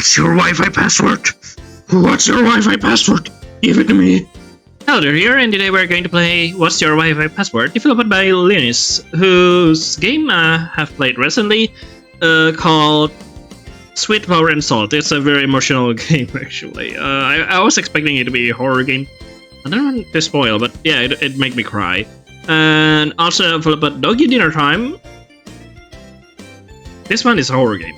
What's your Wi-Fi password? What's your Wi-Fi password? Give it to me. Hello here, and today we're going to play What's Your Wi-Fi Password, developed by Linus, whose game I have played recently, called Sweet Power and Salt. It's a very emotional game, actually. I was expecting it to be a horror game. I don't want to spoil, but yeah, it made me cry. And also developed by Doggy Dinner Time. This one is a horror game.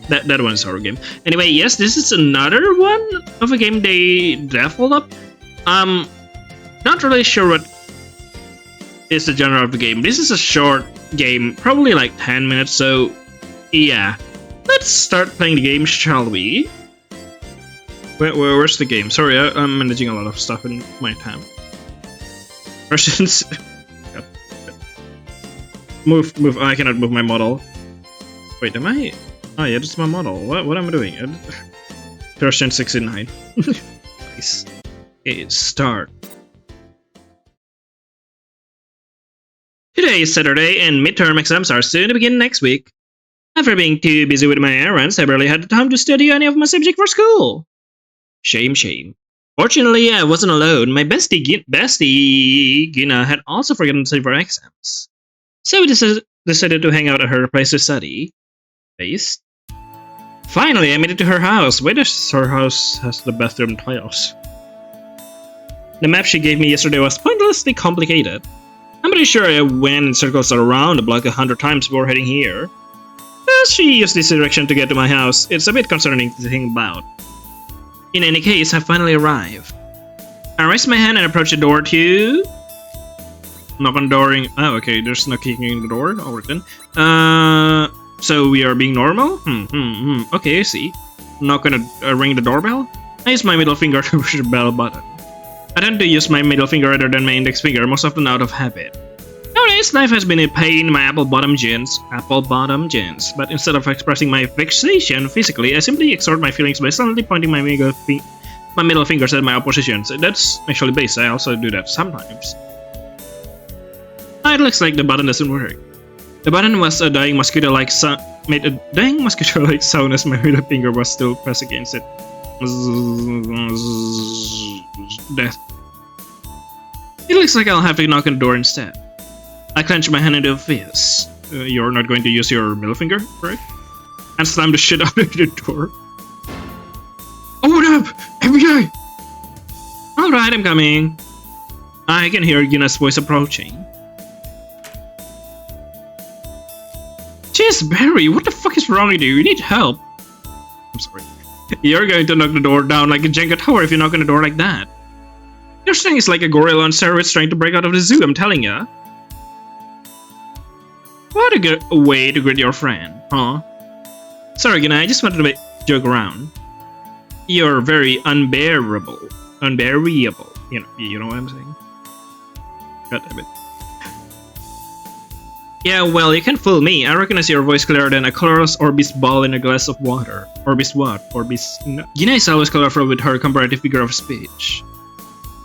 that one is a horror game. Anyway, yes, this is another one of a game they developed. Not really sure what is the genre of the game. This is a short game, probably like 10 minutes, so yeah. Let's start playing the game, shall we? Where's the game? Sorry, I'm managing a lot of stuff in my time. Russians. Move. I cannot move my model. Wait, am I? Oh yeah, that's my model. What am I doing? Version 69. Nice. Okay, start. Today is Saturday, and midterm exams are soon to begin next week. After being too busy with my errands, I barely had the time to study any of my subjects for school. Shame. Fortunately, I wasn't alone. My bestie Gina had also forgotten to study for exams. So we decided to hang out at her place to study. Finally, I made it to her house. Why does her house has the bathroom tiles? The map she gave me yesterday was pointlessly complicated. I'm pretty sure I went in circles around the block 100 times before heading here. As she used this direction to get to my house, it's a bit concerning to think about. In any case, I finally arrived. I raised my hand and approached the door to... knock on the door. Oh, okay, there's no kicking in the door. Alright then. So we are being normal? Okay, I see. I'm not gonna ring the doorbell? I use my middle finger to push the bell button. I tend to use my middle finger rather than my index finger, most often out of habit. Nowadays, life has been a pain in my apple bottom jeans, but instead of expressing my vexation physically, I simply exert my feelings by suddenly pointing my middle fingers at my opposition. So that's actually base. I also do that sometimes. It looks like the button doesn't work. The button was a dying mosquito-like sound, made a dying mosquito-like sound as my middle finger was still pressed against it. Death. It looks like I'll have to knock on the door instead. I clench my hand into a fist. You're not going to use your middle finger, right? And slam the shit out of the door. Oh, what up? FBI! Alright, I'm coming. I can hear Gina's voice approaching. Jeez, Barry, what the fuck is wrong with you? You need help. I'm sorry. You're going to knock the door down like a Jenga tower if you knock on the door like that. Your thing is like a gorilla on steroids trying to break out of the zoo, I'm telling ya. What a good way to greet your friend, huh? Sorry, Gina, I just wanted to joke around. You're very unbearable. Unbearable. You know what I'm saying? God damn it. Yeah, well, you can't fool me. I recognize your voice clearer than a colorless Orbis ball in a glass of water. Orbis what? Orbis... No. Gina is always colorful with her comparative figure of speech.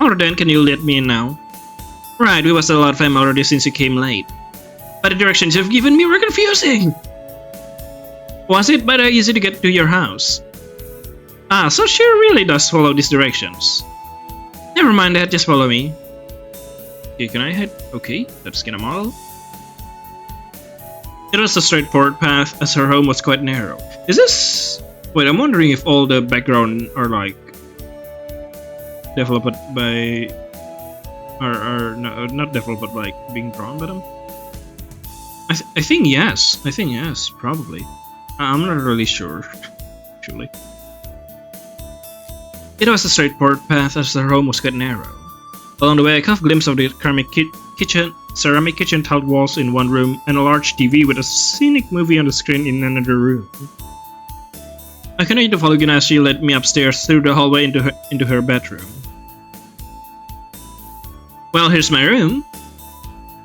Alright then, can you let me in now? Right, we wasted a lot of time already since you came late. But the directions you've given me were confusing! Was it better easy to get to your house? Ah, so she really does follow these directions. Never mind that, just follow me. Okay, can I head? Okay, let's get a model. It was a straightforward path, as her home was quite narrow. Is this... Wait, I'm wondering if all the background are like... developed by... Or no, not developed, but like being drawn by them? I think yes. I think yes, probably. I'm not really sure, actually. It was a straightforward path, as her home was quite narrow. Along the way, I caught a glimpse of the ceramic kitchen tiled walls in one room, and a large TV with a scenic movie on the screen in another room. I continued to follow Gina as she led me upstairs through the hallway into her bedroom. Well, here's my room.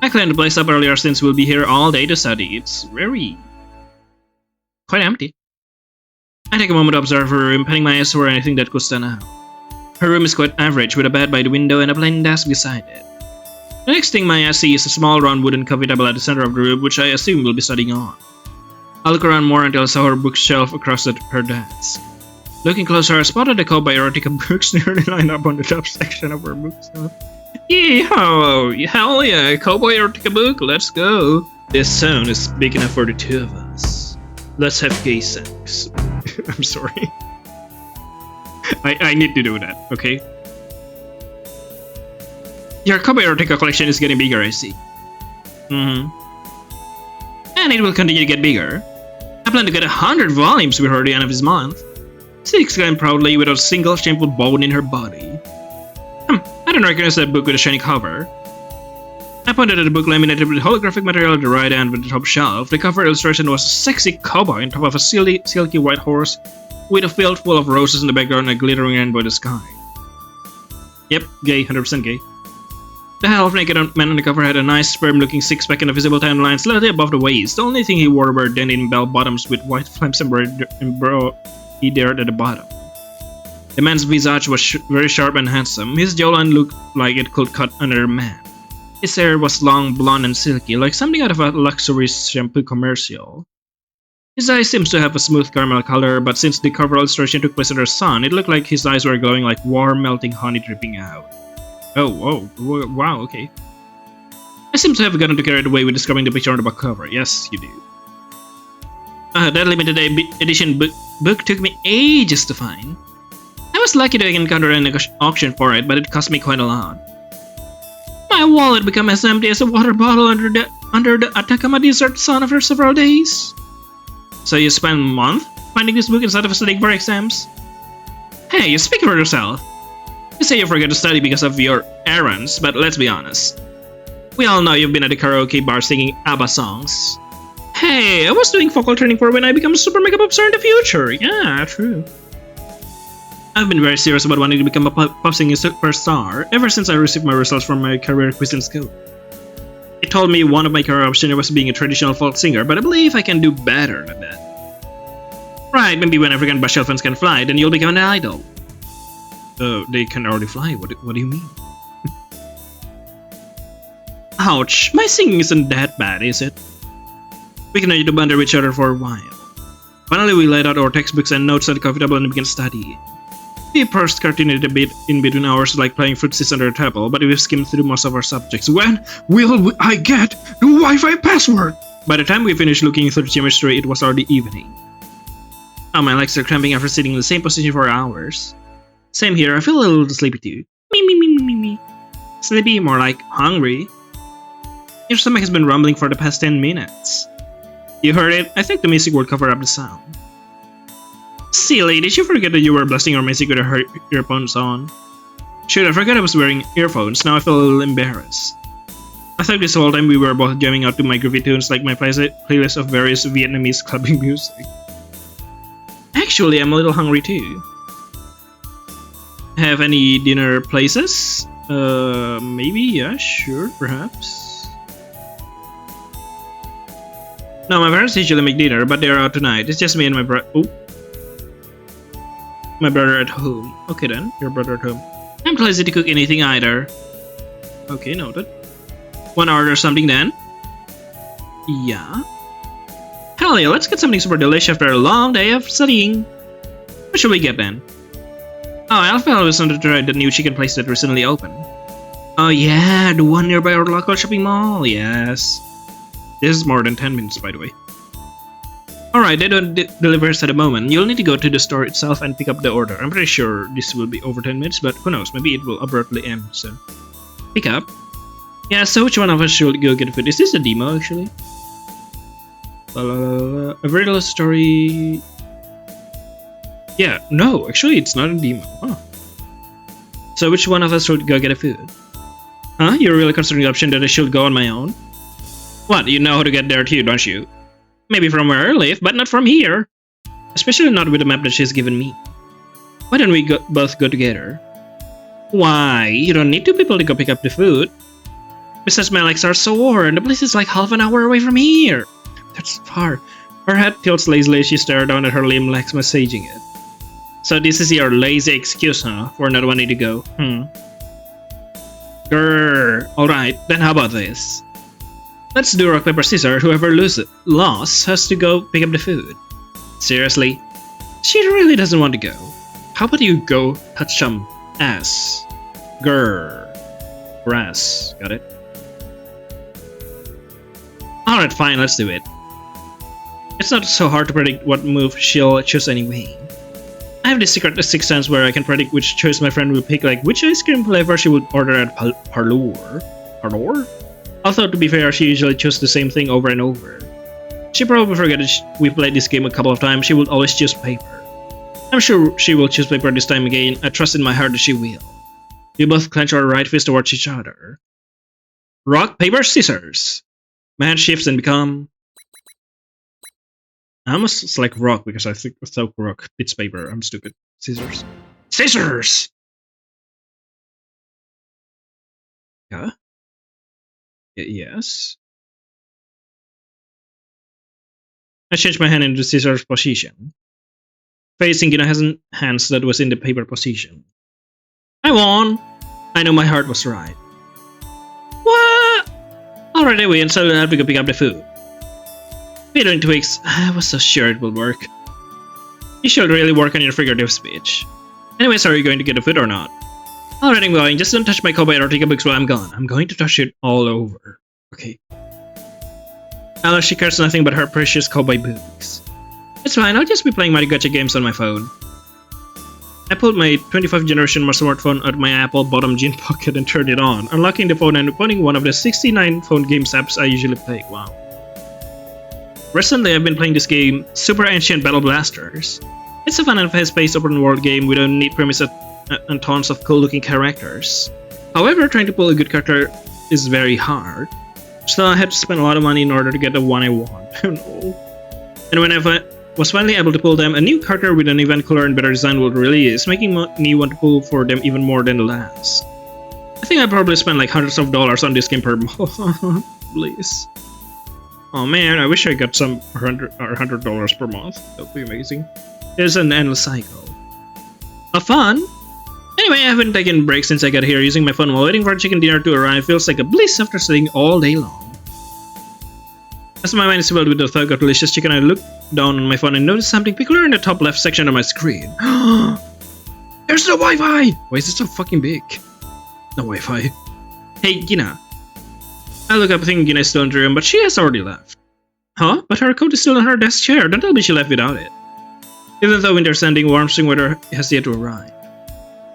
I cleaned the place up earlier since we'll be here all day to study. It's very... quite empty. I take a moment to observe her room, penning my eyes for anything that could stand out. Her room is quite average, with a bed by the window and a plain desk beside it. The next thing my eye sees is a small round wooden coffee table at the center of the room, which I assume we'll be studying on. I look around more until I saw her bookshelf across her desk. Looking closer, I spotted a cowboy erotica books nearly lined up on the top section of our bookshelf. Yeehaw! Hell yeah, cowboy erotica book, let's go! This sound is big enough for the two of us. Let's have gay sex. I'm sorry. I need to do that, okay? Your cowboy erotica collection is getting bigger, I see. And it will continue to get bigger. I plan to get 100 volumes before the end of this month. She exclaimed proudly without a single shameful bone in her body. I don't recognize that book with a shiny cover. I pointed at the book laminated with holographic material at the right end of the top shelf. The cover illustration was a sexy cowboy on top of a silky white horse with a field full of roses in the background and a glittering rainbow in the sky. Yep, gay, 100% gay. The half-naked man on the cover had a nice sperm-looking six-pack and a visible tan line slightly above the waist. The only thing he wore were denim bell-bottoms with white flames embroidered at the bottom. The man's visage was very sharp and handsome. His jawline looked like it could cut another man. His hair was long, blonde, and silky, like something out of a luxury shampoo commercial. His eyes seemed to have a smooth caramel color, but since the cover illustration took place under the sun, it looked like his eyes were glowing like warm, melting honey dripping out. Oh, wow, okay. I seem to have gotten to carried away with discovering the picture on the back cover. Yes, you do. That limited edition book took me ages to find. I was lucky to encounter an auction for it, but it cost me quite a lot. My wallet became as empty as a water bottle under the Atacama Desert sun after several days. So you spent a month finding this book instead of studying for exams? Hey, you speak for yourself. You say you forgot to study because of your errands, but let's be honest. We all know you've been at the karaoke bar singing ABBA songs. Hey, I was doing vocal training for when I become a super mega pop star in the future. Yeah, true. I've been very serious about wanting to become a pop singing superstar ever since I received my results from my career quiz in school. It told me one of my career options was being a traditional folk singer, but I believe I can do better than that. Right, maybe when African bush elephants can fly, then you'll become an idol. They can already fly, what do you mean? Ouch, my singing isn't that bad, is it? We continued to banter with each other for a while. Finally, we laid out our textbooks and notes at the coffee table and began studying. We first continued a bit in between hours like playing footsies under the table, but we skimmed through most of our subjects. When will I get the Wi-Fi password? By the time we finished looking through chemistry, it was already evening. Oh, my legs are cramping after sitting in the same position for hours. Same here, I feel a little sleepy too. Me. Sleepy, more like hungry. Your stomach has been rumbling for the past 10 minutes. You heard it? I think the music would cover up the sound. Silly, did you forget that you were blasting our music with our earphones on? Shoot, I forgot I was wearing earphones, now I feel a little embarrassed. I thought this whole time we were both jamming out to my groovy tunes like my playlist of various Vietnamese clubbing music. Actually, I'm a little hungry too. Have any dinner places? Maybe, yeah, sure, perhaps. No, my parents usually make dinner, but they're out tonight. It's just me and my my brother at home. Okay then, your brother at home. I'm too lazy to cook anything either. Okay, noted. Wanna order something then? Yeah. Hell yeah, let's get something super delicious after a long day of studying. What should we get then? Oh, Alpha always wanted to try the new chicken place that recently opened. Oh yeah, the one nearby our local shopping mall, yes. This is more than 10 minutes, by the way. Alright, they don't deliver us at the moment. You'll need to go to the store itself and pick up the order. I'm pretty sure this will be over 10 minutes, but who knows, maybe it will abruptly end, so... Pick up. Yeah, so which one of us should go get food? Is this a demo, actually? A very little story... Yeah, no, actually it's not a demo. Huh. So which one of us should go get a food? Huh? You're really considering the option that I should go on my own? What, you know how to get there too, don't you? Maybe from where I live, but not from here. Especially not with the map that she's given me. Why don't we both go together? Why? You don't need two people to go pick up the food. Besides, my legs are sore, and the place is like half an hour away from here. That's far. Her head tilts lazily as she stares down at her lame legs, massaging it. So this is your lazy excuse, huh? For not wanting to go? Grrr. Alright, then how about this? Let's do rock, paper, scissors. Whoever lost has to go pick up the food. Seriously? She really doesn't want to go. How about you go touch some ass? Grr. Grass. Got it? Alright, fine, let's do it. It's not so hard to predict what move she'll choose anyway. I have this secret sixth sense where I can predict which choice my friend will pick, like which ice cream flavor she would order at Parlour? Although, to be fair, she usually chooses the same thing over and over. She probably forgets we played this game a couple of times. She would always choose paper. I'm sure she will choose paper this time again. I trust in my heart that she will. We both clench our right fist towards each other. Rock, paper, scissors. My hand shifts and become... I almost select rock because I think without rock it's paper. I'm stupid. Scissors. Scissors! Yeah? Yes? I changed my hand into scissors position. Facing Gina's hands that was in the paper position. I won! I know my heart was right. What? Alright, I win, so I have to go pick up the food. Been doing 2 weeks. I was so sure it will work. You should really work on your figurative speech. Anyways, are you going to get the food or not? Alright, I'm going. Just don't touch my cowboy Artica books while I'm gone. I'm going to touch it all over. Okay. Alice, she cares nothing but her precious cowboy books. It's fine, I'll just be playing my gacha games on my phone. I pulled my 25th generation smartphone out of my Apple bottom jean pocket and turned it on, unlocking the phone and opening one of the 69 phone games apps I usually play. Wow. Recently, I've been playing this game, Super Ancient Battle Blasters. It's a fun and fast-paced open-world game with a neat premise and tons of cool-looking characters. However, trying to pull a good character is very hard, so I had to spend a lot of money in order to get the one I want. No. And when I was finally able to pull them, a new character with an even cooler and better design will release, making me want to pull for them even more than the last. I think I probably spent like hundreds of dollars on this game per month. Please. Oh man, I wish I got some $100 per month. That would be amazing. It's an endless cycle. Fun! Anyway, I haven't taken breaks since I got here. Using my phone while waiting for chicken dinner to arrive feels like a bliss after sitting all day long. As my mind is filled with the thought of delicious chicken, I look down on my phone and notice something peculiar in the top left section of my screen. There's the Wi-Fi! Why is it so fucking big? The Wi-Fi. Hey, Gina. I look up thinking Gina is still in the room, but she has already left. Huh? But her coat is still on her desk chair. Don't tell me she left without it. Even though winter's ending, warm spring weather has yet to arrive.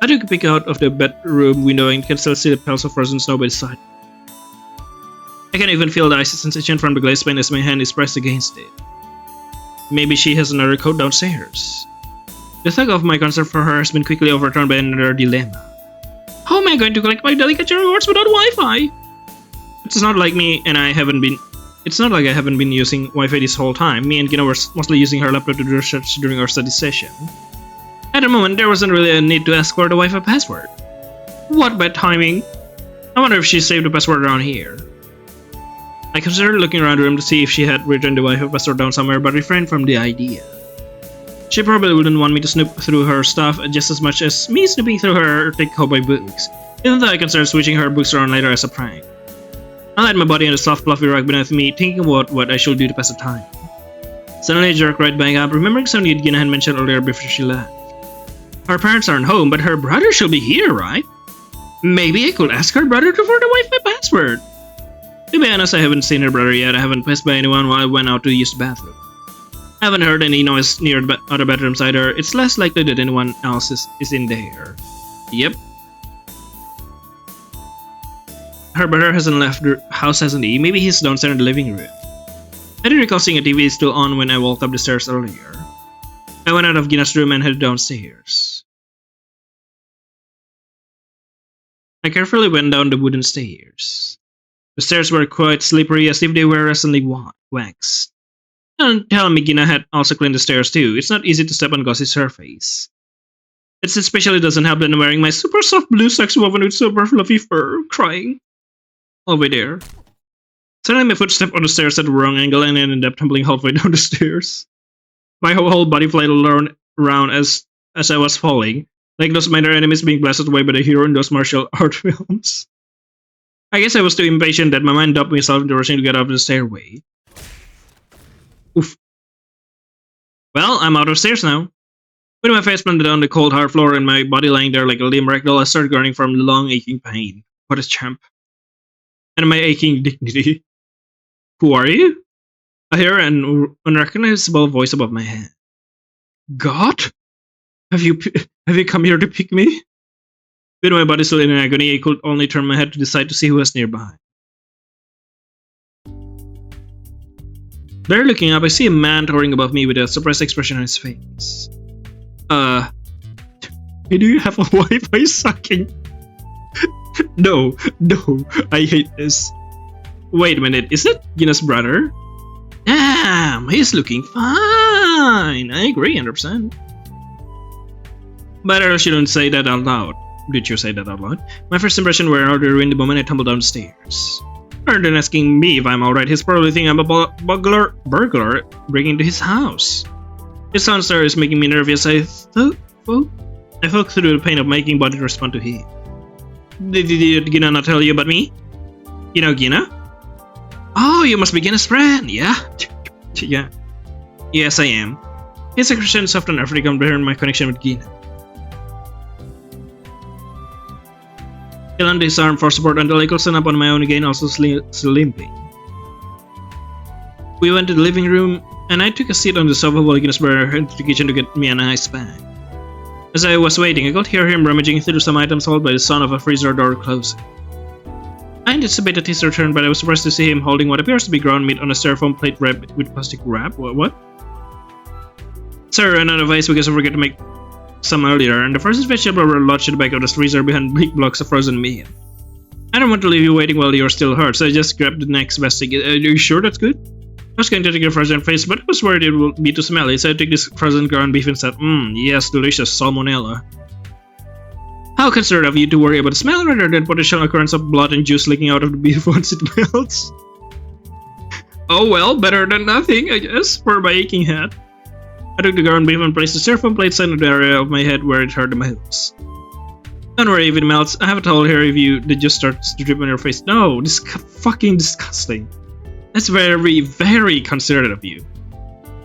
I took a peek out of the bedroom window and can still see the piles of frozen snow by the side. I can even feel the icy sensation from the glaze pane as my hand is pressed against it. Maybe she has another coat downstairs. The thought of my concern for her has been quickly overturned by another dilemma. How am I going to collect my delicate rewards without Wi-Fi? It's not like I haven't been using Wi-Fi this whole time. Me and Gina were mostly using her laptop to do research during our study session. At the moment, there wasn't really a need to ask for the Wi-Fi password. What bad timing! I wonder if she saved the password around here. I considered looking around the room to see if she had written the Wi-Fi password down somewhere, but refrained from the idea. She probably wouldn't want me to snoop through her stuff just as much as me snooping through her thick cowboy books, even though I considered switching her books around later as a prank. I laid my body on the soft fluffy rug beneath me, thinking about what I should do to pass the time. Suddenly I jerked right back up, remembering something Gina had mentioned earlier before she left. Her parents aren't home, but her brother should be here, right? Maybe I could ask her brother for the Wi-Fi password. To be honest, I haven't seen her brother yet. I haven't passed by anyone while I went out to use the bathroom. I haven't heard any noise near the other bedrooms either. It's less likely that anyone else is in there. Yep. Her brother hasn't left the house, hasn't he? Maybe he's downstairs in the living room. I didn't recall seeing a TV still on when I walked up the stairs earlier. I went out of Gina's room and headed downstairs. I carefully went down the wooden stairs. The stairs were quite slippery, as if they were recently waxed. Don't tell me Gina had also cleaned the stairs too. It's not easy to step on glossy surface. It especially doesn't help that I'm wearing my super soft blue socks woven with super fluffy fur, crying. Over there. Suddenly my foot stepped on the stairs at the wrong angle and ended up tumbling halfway down the stairs. My whole body flailed around as I was falling, like those minor enemies being blasted away by the hero in those martial art films. I guess I was too impatient that my mind dumped myself into rushing to get up the stairway. Oof. Well, I'm out of stairs now. With my face planted on the cold hard floor and my body lying there like a limb ragdoll, I started groaning from the long aching pain. What a champ. And my aching dignity. Who are you? I hear an unrecognizable voice above my head. God? Have you come here to pick me? With my body still in agony, I could only turn my head to decide to see who was nearby. There, looking up, I see a man towering above me with a surprised expression on his face. Do you have a Wi-Fi sucking? No, I hate this. Wait a minute, is that Gina's brother? Damn, he's looking fine. I agree 100%. But I shouldn't say that out loud. Did you say that out loud? My first impression were out the ruined the moment I tumbled down the stairs. Rather than asking me if I'm alright, he's probably thinking I'm a burglar breaking into his house. His sounds there is making me nervous. I thought through the pain of making body respond to him. Did Gina not tell you about me? You know Gina? Oh, you must be Gina's friend, yeah? Yeah. Yes, I am. His expression softened after he compared my connection with Gina. He landed his arm for support until I could stand up on my own again, also still limping. We went to the living room, and I took a seat on the sofa while Gina's brother headed to the kitchen to get me a nice bag. As I was waiting, I could hear him rummaging through some items followed by the sound of a freezer door closing. I anticipated his return, but I was surprised to see him holding what appears to be ground meat on a styrofoam plate wrapped with plastic wrap. What? Sir, I ran out of ice because I forgot to make some earlier, and the first vegetables were lodged in the back of the freezer behind big blocks of frozen meat. I don't want to leave you waiting while you're still hurt, so I just grabbed the next best thing. Are you sure that's good? I was going to take a frozen fish, but I was worried it would be too smelly, so I took this frozen ground beef instead. Yes, delicious salmonella. How considerate of you to worry about the smell rather than potential occurrence of blood and juice leaking out of the beef once it melts. Oh well, better than nothing, I guess, for my aching head. I took the ground beef and placed the styrofoam plate side of the area of my head where it hurt the most. Don't worry if it melts, I have a towel here if you did just start to drip on your face. No, this is fucking disgusting. That's very, very considerate of you.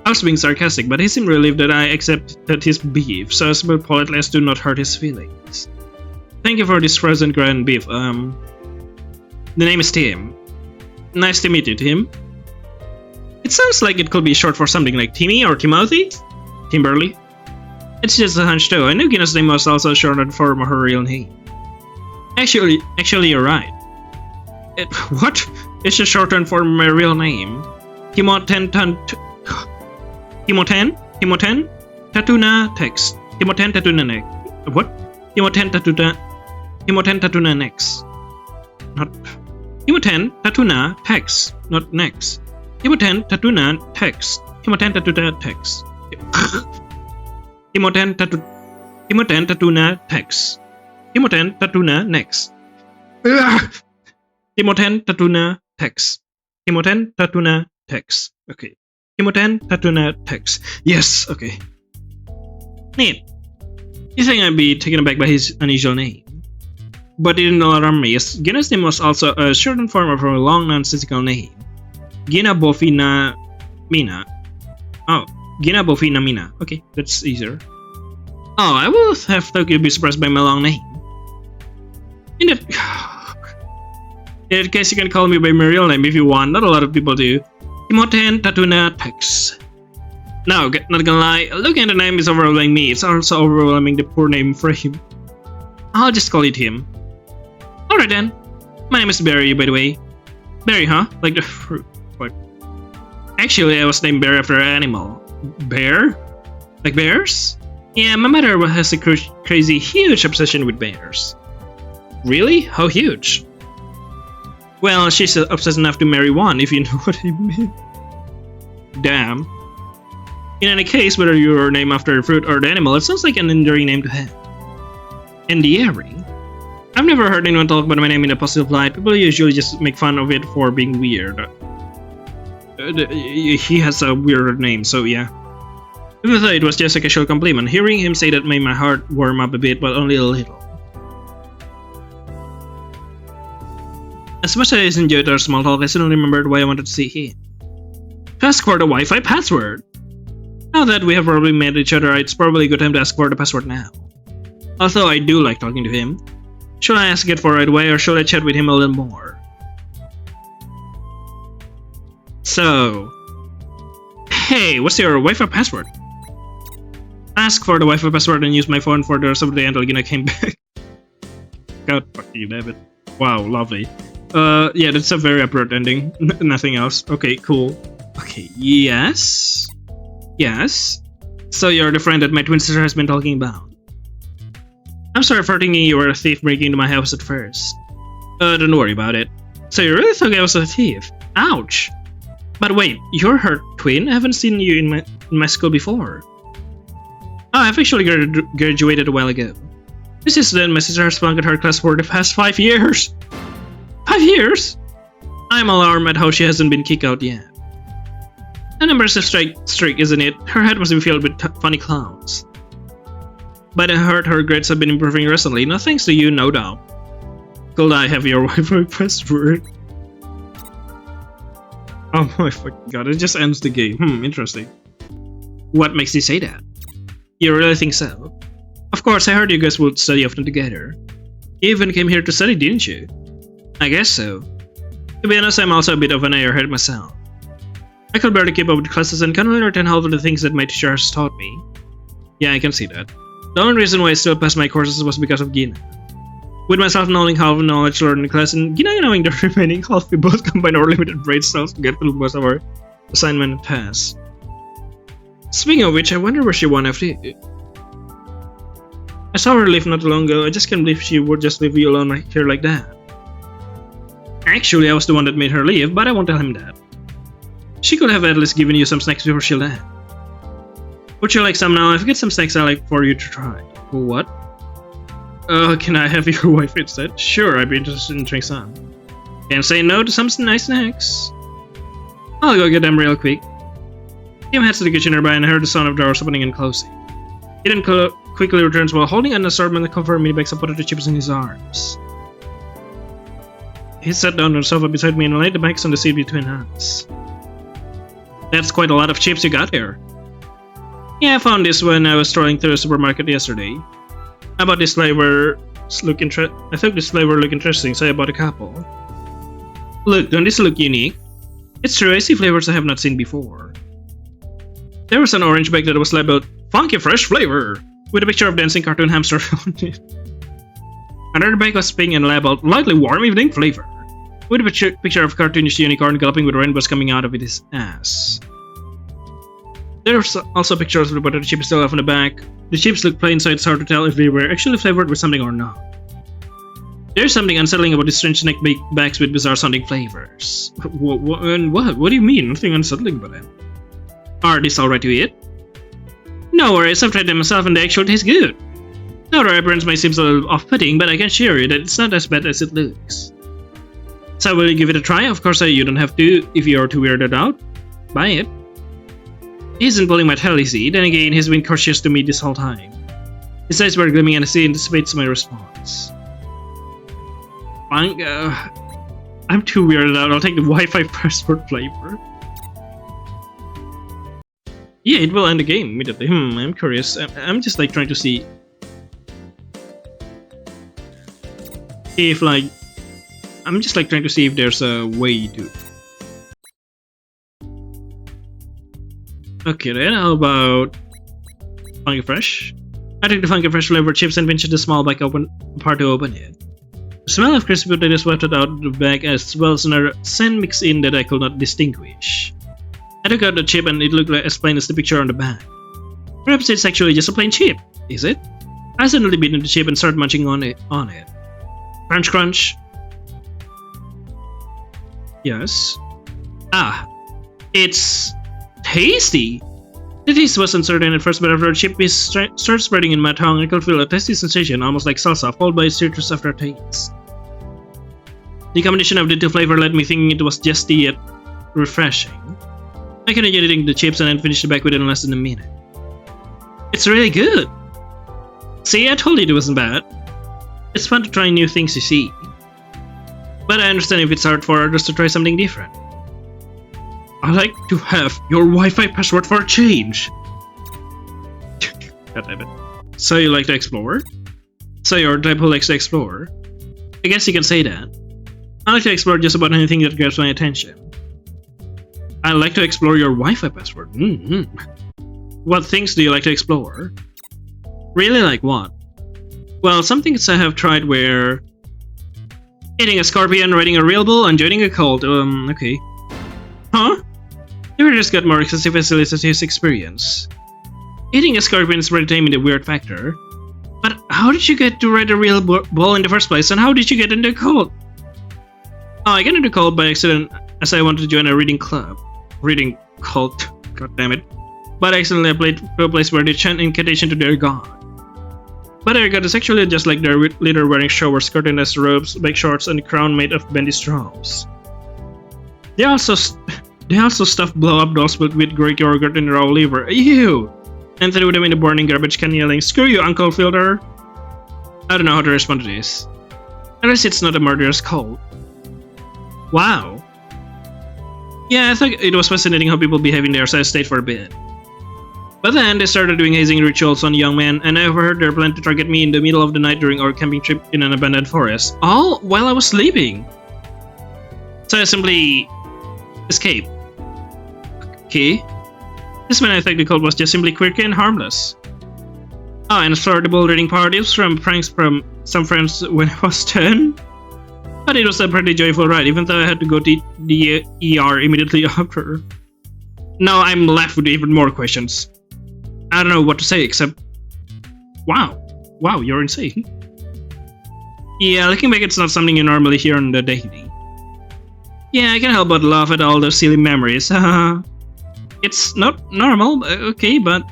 I was being sarcastic, but he seemed relieved that I accepted his beef, so I spoke politely as to not hurt his feelings. Thank you for this frozen ground beef. The name is Tim. Nice to meet you, Tim. It sounds like it could be short for something like Timmy or Timothy? Timberly? It's just a hunch though. I knew Gina's name was also a shortened form of her real name. Actually, you're right. What? It's a shortened form of my real name. Timoten Tatuna Tex. Timoten Tatuna Nex. What? Timoten Tatuna Nex. Not Timoten Tatuna Tex. Not Nex. Timoten Tatuna Tex. Timoten Tatuna Tex. Timoten Tatuna Tex. Timoten Tatuna Nex. Timoten Tatuna Tex. Timoten Tatuna Tex. Okay. Timoten Tatuna Tex. Yes, okay. Neat. You think I'd be taken aback by his unusual name? But it didn't alarm me, as Gina's name was also a shortened form of her long nonsensical name. Gina Bofina Mina. Oh, Gina Bofina Mina. Okay, that's easier. Oh, I would have thought you'd be surprised by my long name. In that case, you can call me by my real name if you want. Not a lot of people do. Timoten Tatuna Tex. No, not gonna lie, looking at the name is overwhelming me. It's also overwhelming the poor name for him. I'll just call it him. Alright then. My name is Barry, by the way. Berry, huh? Like the fruit. What? Actually, I was named Barry after an animal. Bear? Like bears? Yeah, my mother has a crazy, huge obsession with bears. Really? How huge? Well, she's obsessed enough to marry one, if you know what I mean. Damn. In any case, whether you're named after a fruit or the animal, it sounds like an endearing name to have. Endearing? I've never heard anyone talk about my name in a positive light. People usually just make fun of it for being weird. He has a weird name, so yeah. Even though it was just a casual compliment, hearing him say that made my heart warm up a bit, but only a little. As much as I enjoyed our small talk, I suddenly remembered why I wanted to see him. To ask for the Wi-Fi password! Now that we have probably met each other, it's probably a good time to ask for the password now. Although I do like talking to him. Should I ask it for right away or should I chat with him a little more? So... Hey, what's your Wi-Fi password? Ask for the Wi-Fi password and use my phone for the rest of the day until Gina came back. God fucking damn it. Wow, lovely. Yeah, that's a very abrupt ending. Nothing else. Okay, cool. Okay, yes. Yes. So you're the friend that my twin sister has been talking about. I'm sorry for thinking you were a thief breaking into my house at first. Don't worry about it. So you really thought I was a thief? Ouch. But wait, you're her twin? I haven't seen you in my school before. Oh, I've actually graduated a while ago. This is then my sister has flunked her class for the past 5 years. 5 years? I'm alarmed at how she hasn't been kicked out yet. The numbers are streak, isn't it? Her head must be filled with funny clowns. But I heard her grades have been improving recently, no thanks to you, no doubt. Could I have your Wi-Fi password? Oh my fucking god, it just ends the game. Interesting. What makes you say that? You really think so? Of course, I heard you guys would study often together. You even came here to study, didn't you? I guess so. To be honest, I'm also a bit of an airhead myself. I could barely keep up with classes and can't really retain half of the things that my teacher has taught me. Yeah, I can see that. The only reason why I still passed my courses was because of Gina. With myself knowing half of knowledge learned in class and Gina knowing the remaining half, we both combined our limited brain cells to get through most of our assignment and tasks. Speaking of which, I wonder where she went after you. I saw her leave not too long ago. I just can't believe she would just leave you alone right here like that. Actually, I was the one that made her leave, but I won't tell him that. She could have at least given you some snacks before she left. Would you like some now? I've got some snacks I like for you to try. What? Can I have your wife instead? Sure, I'd be interested in trying some. Can't say no to some nice snacks. I'll go get them real quick. Kim heads to the kitchen nearby and I heard the sound of doors opening and closing. He then quickly returns while holding an assortment of comfort mini bags of potato chips in his arms. He sat down on the sofa beside me and laid the bags on the seat between us. That's quite a lot of chips you got here. Yeah, I found this when I was strolling through the supermarket yesterday. I bought this flavor. I thought this flavor looked interesting, so I bought a couple. Look, don't this look unique? It's true, I see flavors I have not seen before. There was an orange bag that was labeled Funky Fresh Flavor, with a picture of dancing cartoon hamster on it. Another bag was pink and labeled Lightly Warm Evening Flavor, with a picture of a cartoonish unicorn galloping with rainbows coming out of its ass. There's also pictures of the potato chips still left on the back. The chips look plain, so it's hard to tell if they were actually flavored with something or not. There's something unsettling about these strange snack bags with bizarre sounding flavors. What do you mean? Nothing unsettling about it. Are these alright to eat? No worries, I've tried them myself and they actually taste good. Now their appearance may seem a little off-putting, but I can assure you that it's not as bad as it looks. So will you give it a try? Of course you don't have to if you're too weirded out. Buy it. He isn't pulling my tail, is he? Then again, he's been cautious to me this whole time. His eyes were gleaming and he anticipates my response. Fine, I'm too weirded out. I'll take the Wi-Fi password flavor. Yeah, it will end the game immediately. I'm curious. I'm just like trying to see if if there's a way to. Okay then, how about Funky Fresh? I took the Funky Fresh flavored chips and pinched the small bag apart to open it. The smell of crispy potatoes wafted out of the bag as well as another scent mixed in that I could not distinguish. I took out the chip and it looked like as plain as the picture on the bag. Perhaps it's actually just a plain chip, is it? I suddenly bit into the chip and started munching on it. Crunch crunch. Yes. Ah, it's tasty! The taste was uncertain at first, but after the chip piece started spreading in my tongue, I could feel a tasty sensation, almost like salsa, followed by a citrus aftertaste. The combination of the two flavors led me thinking it was zesty yet refreshing. I continued eating the chips and then finished the bag within less than a minute. It's really good! See, I told you it wasn't bad. It's fun to try new things, you see. But I understand if it's hard for others to try something different. I'd like to have your Wi-Fi password for a change. God damn it. So you like to explore? So you're the type who likes to explore? I guess you can say that. I like to explore just about anything that grabs my attention. I like to explore your Wi-Fi password. What things do you like to explore? Really, like what? Well, some things I have tried were eating a scorpion, riding a real bull, and joining a cult. Okay. Huh? Never just got more excessive facilities his experience. Eating a scorpion is entertainment a weird factor. But how did you get to ride a real bull in the first place, and how did you get into a cult? Oh, I got into a cult by accident as I wanted to join a reading club. Reading cult. God damn it. But I accidentally applied to a place where they chant incantation to their god. But their god is actually just like their leader wearing shower skirt and as robes, big shorts, and a crown made of bendy straws. They also stuff blow-up dolls filled with Greek yogurt and raw liver. Ew! And threw them in the burning garbage can yelling, "Screw you, Uncle Fielder!" I don't know how to respond to this. Unless it's not a murderous cult. Wow. Yeah, I thought it was fascinating how people behave in their side state for a bit. But then they started doing hazing rituals on young men, and I overheard their plan to target me in the middle of the night during our camping trip in an abandoned forest, all while I was sleeping. So I simply escaped. Okay. This man I thought the cult was just simply quirky and harmless. Oh, and started bouldering parties from pranks from some friends when I was 10. But it was a pretty joyful ride, even though I had to go to the ER immediately after. Now I'm left with even more questions. I don't know what to say except, wow, you're insane. Yeah, looking back, it's not something you normally hear on the daily. Yeah, I can't help but laugh at all those silly memories. It's not normal, okay, but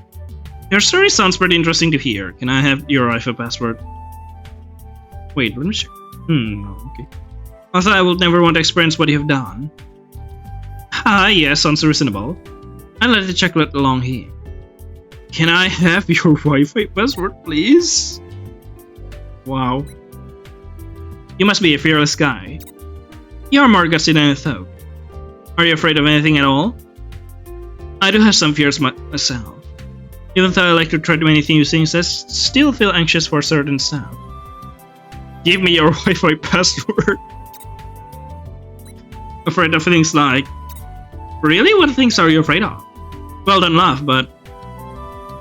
your story sounds pretty interesting to hear. Can I have your Wi-Fi password? Wait, let me check. Okay. Also, I will never want to experience what you have done. Yeah, sounds reasonable. I'll let the chocolate along here. Can I have your Wi-Fi password, please? Wow. You must be a fearless guy. You're more gutsy than I thought. Are you afraid of anything at all? I do have some fears myself. Even though I like to try many new things, I still feel anxious for certain stuff. Give me your Wi-Fi password. Afraid of things like... Really? What things are you afraid of? Well, don't laugh, but...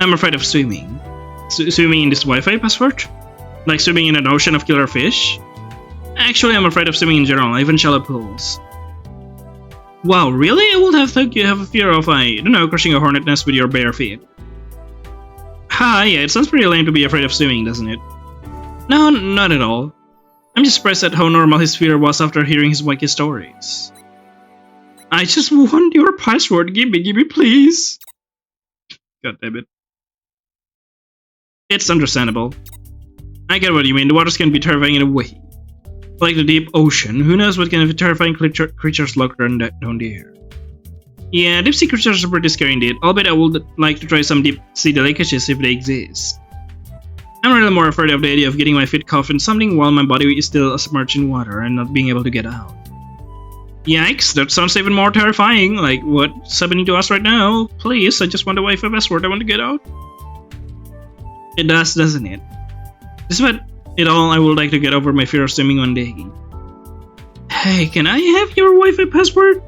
I'm afraid of swimming. Swimming in this Wi-Fi password? Like swimming in an ocean of killer fish? Actually, I'm afraid of swimming in general, even shallow pools. Wow, really? I would have thought you have a fear of, I don't know, crushing a hornet nest with your bare feet. Yeah, it sounds pretty lame to be afraid of swimming, doesn't it? No, not at all. I'm just surprised at how normal his fear was after hearing his wacky stories. I just want your password. Give me, please. God damn it. It's understandable. I get what you mean. The waters can be terrifying in a way. Like the deep ocean, who knows what kind of terrifying creatures lurk down there. Yeah, deep sea creatures are pretty scary indeed, albeit I would like to try some deep sea delicacies if they exist. I'm really more afraid of the idea of getting my feet caught in something while my body is still submerged in water and not being able to get out. Yikes, that sounds even more terrifying. Like, what's happening to us right now? Please, I just want a Wi-Fi password, I want to get out. It does, doesn't it? Despite it all, I would like to get over my fear of swimming one day. Hey, can I have your Wi-Fi password?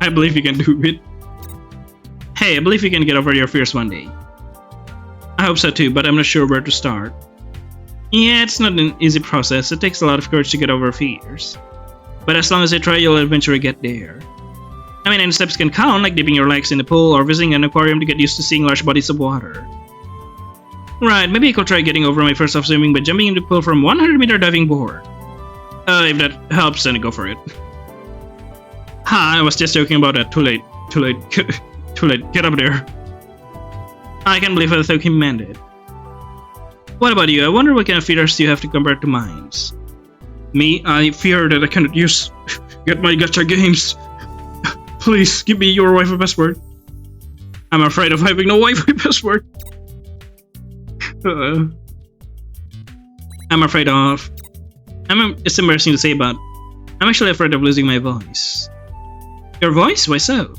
I believe you can do it. Hey, I believe you can get over your fears one day. I hope so too, but I'm not sure where to start. Yeah, it's not an easy process. It takes a lot of courage to get over fears. But as long as you try, you'll eventually get there. I mean, any steps can count, like dipping your legs in the pool or visiting an aquarium to get used to seeing large bodies of water. Right, maybe I could try getting over my fear of swimming by jumping in the pool from 100-meter diving board. If that helps, then go for it. I was just joking about that. Too late. Too late. Get up there. I can't believe I thought he meant it. What about you? I wonder what kind of fears you have to compare to mine. Me? I fear that I cannot get my gacha games. Please, give me your Wi-Fi password. I'm afraid of having no Wi-Fi password. I'm afraid of... It's embarrassing to say, but I'm actually afraid of losing my voice. Your voice? Why so?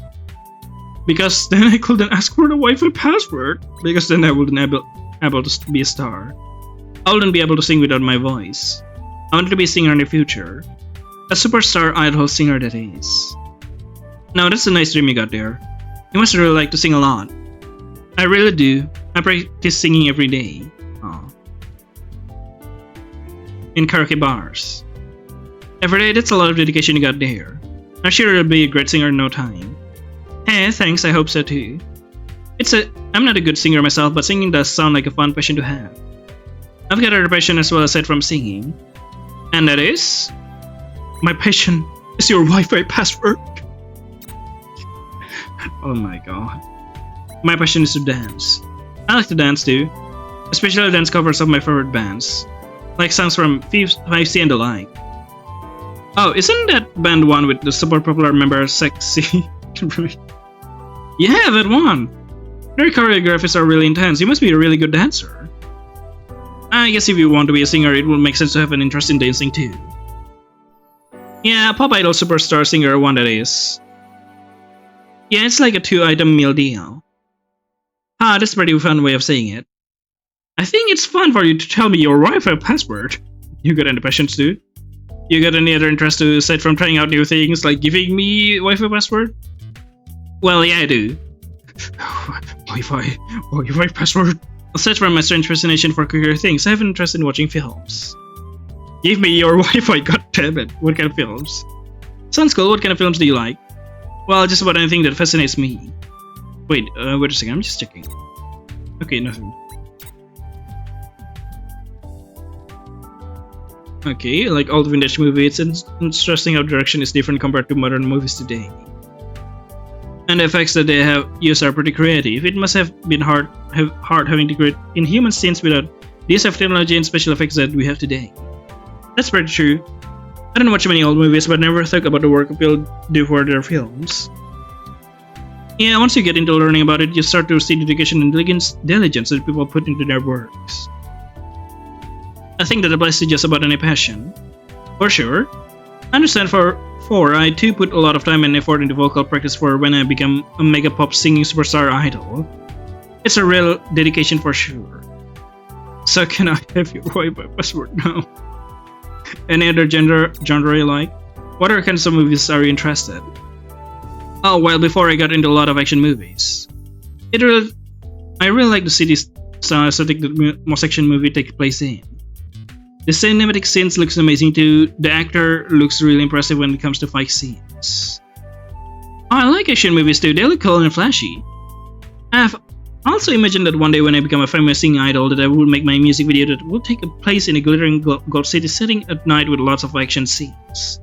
Because then I couldn't ask for the Wi-Fi password. Because then I wouldn't able to be a star. I wouldn't be able to sing without my voice. I want to be a singer in the future. A superstar idol singer that is. Now that's a nice dream you got there. You must really like to sing a lot. I really do. I practice singing every day. Aw. In karaoke bars. Every day, that's a lot of dedication you got there. I'm sure you'll be a great singer in no time. Hey, thanks, I hope so too. I'm not a good singer myself, but singing does sound like a fun passion to have. I've got other passion as well aside from singing. And that is... my passion is your Wi-Fi password. Oh my god. My passion is to dance. I like to dance too. Especially dance covers of my favorite bands. Like songs from 5C and the like. Oh, isn't that band one with the super popular member Sexy? Yeah, that one! Their choreographies are really intense. You must be a really good dancer. I guess if you want to be a singer, it would make sense to have an interest in dancing too. Yeah, pop idol superstar singer one that is. Yeah, it's like a 2-item meal deal. Ah, that's a pretty fun way of saying it. I think it's fun for you to tell me your Wi-Fi password. You got any passions too? You got any other interest aside from trying out new things like giving me Wi-Fi password? Well, yeah, I do. Wi-Fi password. Aside from my strange fascination for queer things, I have an interest in watching films. Give me your Wi-Fi, goddammit. What kind of films? Sounds cool. What kind of films do you like? Well, just about anything that fascinates me. Wait a second, I'm just checking. Okay, nothing. Okay, like old vintage movies, it's interesting how direction is different compared to modern movies today. And the effects that they have used are pretty creative. It must have been hard having to create inhuman scenes without this technology and special effects that we have today. That's pretty true. I don't watch many old movies, but never thought about the work people do for their films. Yeah, once you get into learning about it, you start to see the dedication and diligence that people put into their works. I think that applies to just about any passion. For sure. I understand I too put a lot of time and effort into vocal practice for when I become a mega pop singing superstar idol. It's a real dedication for sure. So can I have your Wi-Fi password now? Any other genre you like? What other kinds of movies are you interested? Oh, well, before I got into a lot of action movies. I really like the city style aesthetic that most action movies take place in. The cinematic scenes looks amazing too. The actor looks really impressive when it comes to fight scenes. I like action movies too. They look cool and flashy. I've also imagined that one day when I become a famous singing idol that I will make my music video that will take place in a glittering gold city setting at night with lots of action scenes.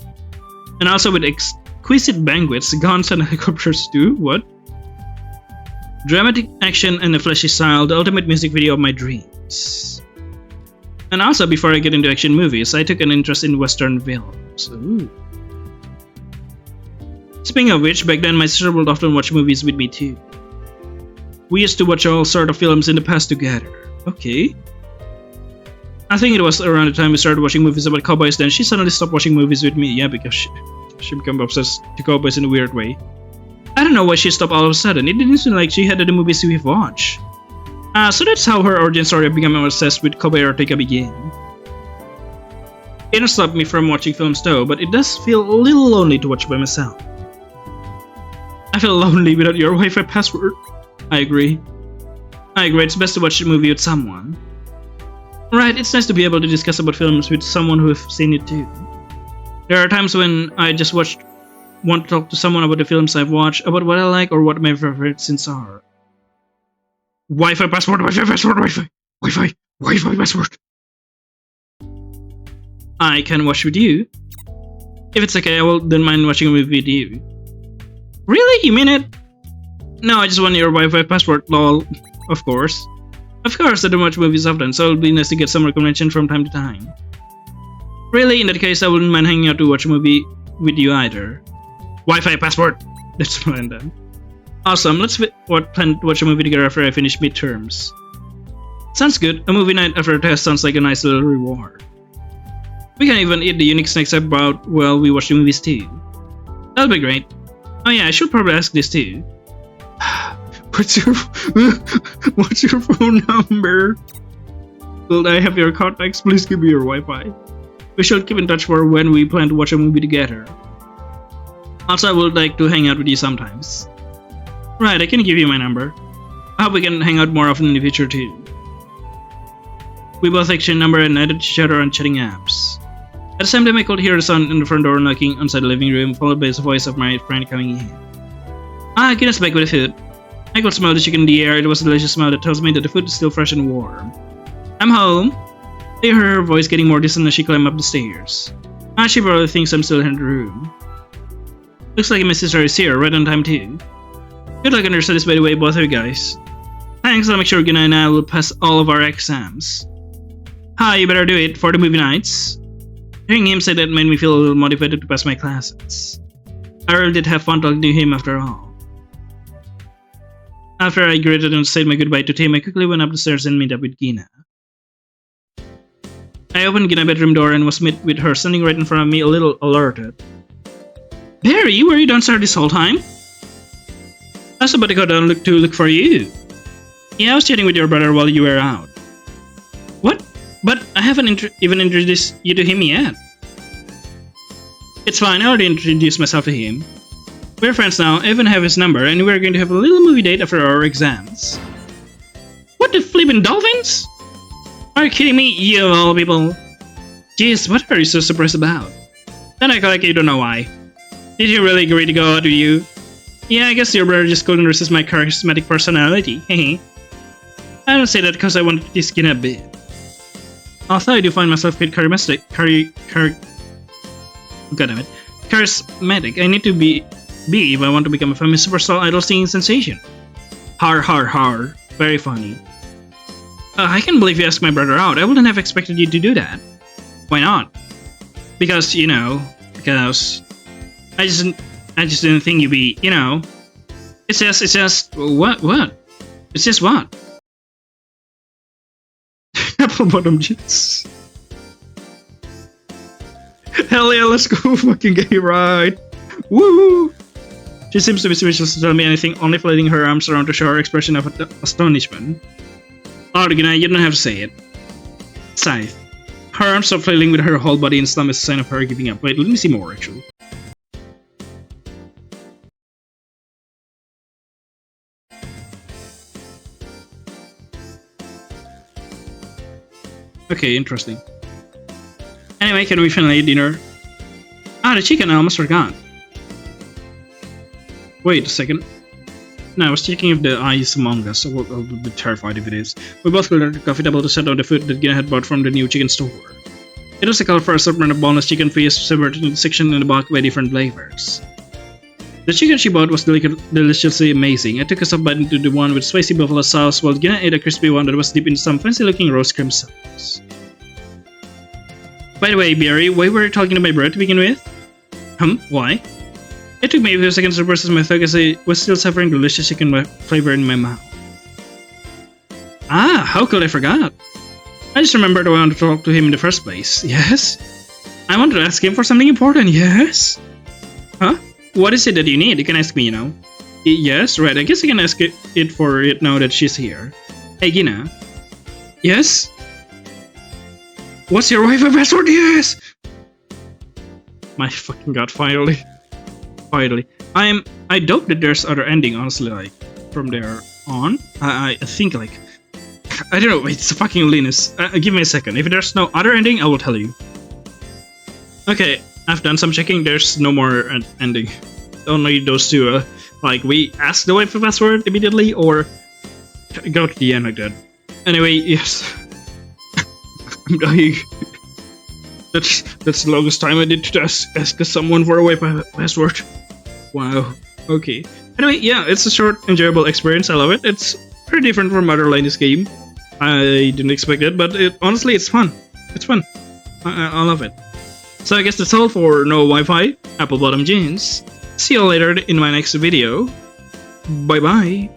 And also with exquisite banquets, guns and helicopters too. What? Dramatic action and a flashy style, the ultimate music video of my dreams. And also, before I get into action movies, I took an interest in Western films. Ooh. Speaking of which, back then my sister would often watch movies with me too. We used to watch all sort of films in the past together. Okay. I think it was around the time we started watching movies about cowboys, then she suddenly stopped watching movies with me. Yeah, because she became obsessed to cowboys in a weird way. I don't know why she stopped all of a sudden. It didn't seem like she had the movies we've watched. So that's how her origin story of becoming obsessed with cowboy erotica began. It didn't stop me from watching films though, but it does feel a little lonely to watch by myself. I feel lonely without your Wi-Fi password. I agree. It's best to watch a movie with someone. Right, it's nice to be able to discuss about films with someone who has seen it too. There are times when I just want to talk to someone about the films I've watched, about what I like or what my favorite scenes are. Wi-Fi password, Wi-Fi password, Wi-Fi password. I can watch with you. If it's okay, I don't mind watching a movie with you. Really? You mean it? No, I just want your Wi-Fi password, lol. Of course. Of course, I don't watch movies often, so it'll be nice to get some recommendation from time to time. Really? In that case, I wouldn't mind hanging out to watch a movie with you either. Wi-Fi password! That's fine then. Awesome, let's plan to watch a movie together after I finish midterms. Sounds good. A movie night after a test sounds like a nice little reward. We can even eat the unique snacks I brought while we watch the movies too. That'll be great. Oh yeah, I should probably ask this too. What's your what's your phone number? Will I have your contacts? Please give me your Wi-Fi. We should keep in touch for when we plan to watch a movie together. Also, I would like to hang out with you sometimes. Right, I can give you my number. I hope we can hang out more often in the future too. We both exchanged number and added each other on chatting apps. At the same time, I could hear the sound in the front door knocking inside the living room, followed by the voice of my friend coming in. Ah, Gina's back with the food. I could smell the chicken in the air. It was a delicious smell that tells me that the food is still fresh and warm. I'm home. I heard her voice getting more distant as she climbed up the stairs. Ah, she probably thinks I'm still in the room. Looks like my sister is here, right on time too. Good luck on your studies, by the way, both of you guys. Thanks, I'll make sure Gina and I will pass all of our exams. Hi, you better do it for the movie nights. Hearing him say that made me feel a little motivated to pass my classes. I really did have fun talking to him after all. After I greeted and said my goodbye to Tim, I quickly went up the stairs and met up with Gina. I opened Gina's bedroom door and was met with her standing right in front of me, a little alerted. Barry, were you downstairs this whole time? I was about to go down to look for you. Yeah, I was chatting with your brother while you were out. What? But I haven't even introduced you to him yet. It's fine, I already introduced myself to him. We're friends now, I even have his number, and we're going to have a little movie date after our exams. What the flippin' dolphins? Are you kidding me, you of all people? Jeez, what are you so surprised about? Then I like you don't know why. Did you really agree to go out with you? Yeah, I guess your brother just couldn't resist my charismatic personality, hehe. I don't say that because I wanted to skin a bit. Although I do find myself quite charismatic, charismatic, I need to be if I want to become a famous superstar idol singing sensation. Har har har, very funny. I can't believe you asked my brother out. I wouldn't have expected you to do that. Why not? Because, because I just didn't think you'd be, It's just, what? It's just what? Apple bottom jeans. Hell yeah, let's go fucking gay ride. Woo! She seems to be speechless to tell me anything, only flailing her arms around to show her expression of astonishment. Oh, you don't have to say it. Scythe. Her arms stop flailing with her whole body and stomach is a sign of her giving up. Wait, let me see more actually. Okay, interesting. Anyway, can we finally eat dinner? Ah, the chicken, I almost forgot. Wait a second. No, I was checking if the eye is among us, so I'll be terrified if it is. We both cleared the coffee table to set down the food that Gina had bought from the new chicken store. It was a colorful assortment of boneless chicken feast separated into sections in the box by different flavors. The chicken she bought was deliciously amazing. I took a sub bite into the one with spicy buffalo sauce, while Gina ate a crispy one that was dipped in some fancy-looking roast cream sauce. By the way, Barry, why were you talking to my brother to begin with? Why? It took me a few seconds to process my thought as I was still suffering delicious chicken flavor in my mouth. Ah, how could I forget? I just remembered I wanted to talk to him in the first place. Yes? I wanted to ask him for something important, yes? Huh? What is it that you need? You can ask me, Yes, right, I guess I can ask it for it now that she's here. Hey, Gina. Yes? What's your Wi-Fi password? Yes! My fucking god, finally. Finally. I doubt that there's other ending, honestly, from there on. I think, I don't know, it's fucking Linus. Give me a second. If there's no other ending, I will tell you. Okay, I've done some checking, there's no more ending. Only those two, we ask the Wi-Fi password immediately, or go to the end like that. Anyway, yes. I'm dying. That's the longest time I did to ask someone for a Wi-Fi password. Wow. Okay. Anyway, yeah, it's a short, enjoyable experience. I love it. It's pretty different from other Linus game. I didn't expect it, but honestly, it's fun. It's fun. I love it. So I guess that's all for No Wi-Fi, Apple Bottom Jeans. See you later in my next video. Bye bye.